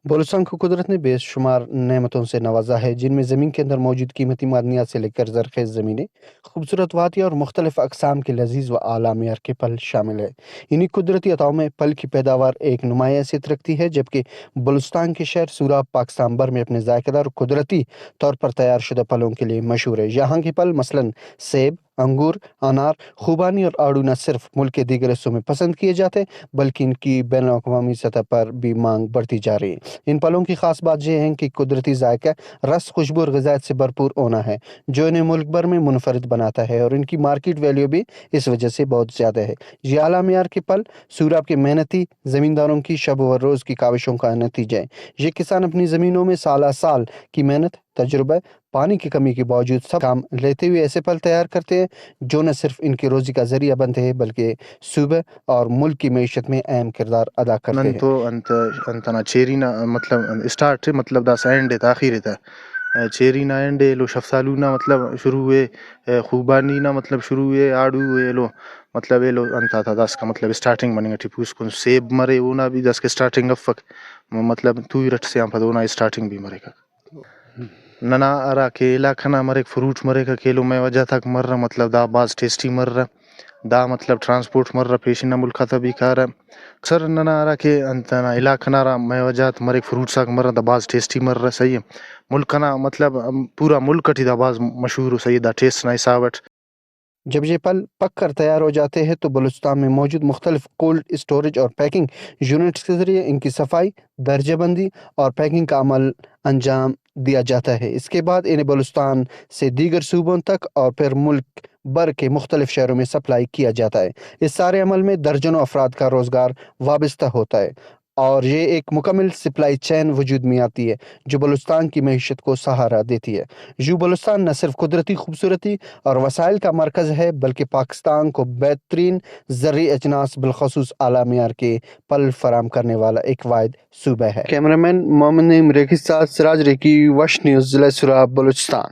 بلوچستان کو قدرت نے بے شمار نعمتوں سے نوازا ہے، جن میں زمین کے اندر موجود قیمتی معدنیات سے لے کر زرخیز زمینیں، خوبصورت وادیاں اور مختلف اقسام کے لذیذ و اعلیٰ معیار کے پھل شامل ہیں۔ انہی قدرتی عطاؤں میں پھل کی پیداوار ایک نمایاں حیثیت رکھتی ہے، جبکہ بلوچستان کے شہر سوراب پاکستان بھر میں اپنے ذائقہ دار اور قدرتی طور پر تیار شدہ پھلوں کے لیے مشہور ہے۔ یہاں کے پھل مثلاً سیب، انگور، انار، خوبانی اور آڑو نہ صرف ملک کے دیگر حصوں میں پسند کیے جاتے ہیں بلکہ ان کی بین الاقوامی سطح پر بھی مانگ بڑھتی جا رہی ہے۔ ان پھلوں کی خاص بات یہ ہے کہ قدرتی ذائقہ، رس، خوشبو اور غذائیت سے بھرپور ہونا ہے، جو انہیں ملک بھر میں منفرد بناتا ہے، اور ان کی مارکیٹ ویلیو بھی اس وجہ سے بہت زیادہ ہے۔ یہ اعلیٰ معیار کے پھل سوراب کے محنتی زمینداروں کی شب و روز کی کاوشوں کا نتیجہ ہے۔ یہ کسان اپنی زمینوں میں سالہ سال کی محنت، تجربہ، پانی کی کمی کے باوجود سب کام لیتے ہوئے ایسے پھل تیار کرتے ہیں جو نہ صرف ان کی روزی کا ذریعہ بنتے ہیں بلکہ صوبہ اور ملک کی معیشت میں اہم کردار ادا کرتے ہیں۔ تو انتنا چیرینا مطلب اسٹارٹ مطلب دا سینڈ تاخیر تھا چیرینا اینڈ لو شفسالونا مطلب شروع ہوئے خوبانی نا مطلب شروع ہوئے آڑو ہوئے لو مطلب لو انتا تھا دس کا مطلب اسٹارٹنگ بنیں گا ٹھیک کو سیب مرے اونا بھی دس کے اسٹارٹنگ افک مطلب تو ہی رٹ سے ہم اونا اسٹارٹنگ بھی مرے گا ننا ارا کے علاقہ نا مرے فروٹ مرے گا کھیلو میں وجہ تک مر رہا مطلب دا باز ٹیسٹی مر رہا دا مطلب ٹرانسپورٹ مر رہا پیشنا ملک تھا بھی کھا رہا اکثر ننا ارا کے انتنا علاقہ نارا میں وجہ مرے فروٹ ساک مر رہا دا باز ٹیسٹی مر رہا صحیح ہے ملک نا مطلب پورا ملک کٹی دا باز مشہور ہو صحیح دا ٹیسٹ نائی ساوٹ۔ جب یہ پھل پک کر تیار ہو جاتے ہیں تو بلوچستان میں موجود مختلف کولڈ اسٹوریج اور پیکنگ یونٹس کے ذریعے ان کی صفائی، درجہ بندی اور پیکنگ کا عمل انجام دیا جاتا ہے۔ اس کے بعد انہیں بلوچستان سے دیگر صوبوں تک اور پھر ملک بھر کے مختلف شہروں میں سپلائی کیا جاتا ہے۔ اس سارے عمل میں درجنوں افراد کا روزگار وابستہ ہوتا ہے اور یہ ایک مکمل سپلائی چین وجود میں آتی ہے جو بلوچستان کی معیشت کو سہارا دیتی ہے۔ یوں بلوچستان نہ صرف قدرتی خوبصورتی اور وسائل کا مرکز ہے بلکہ پاکستان کو بہترین زرعی اجناس بالخصوص اعلیٰ معیار کے پھل فراہم کرنے والا ایک واحد صوبہ ہے۔ کیمرہ مین محمد نعیم ریکی کے ساتھ سراج ریکی، وش نیوز، ضلع سوراب، بلوچستان۔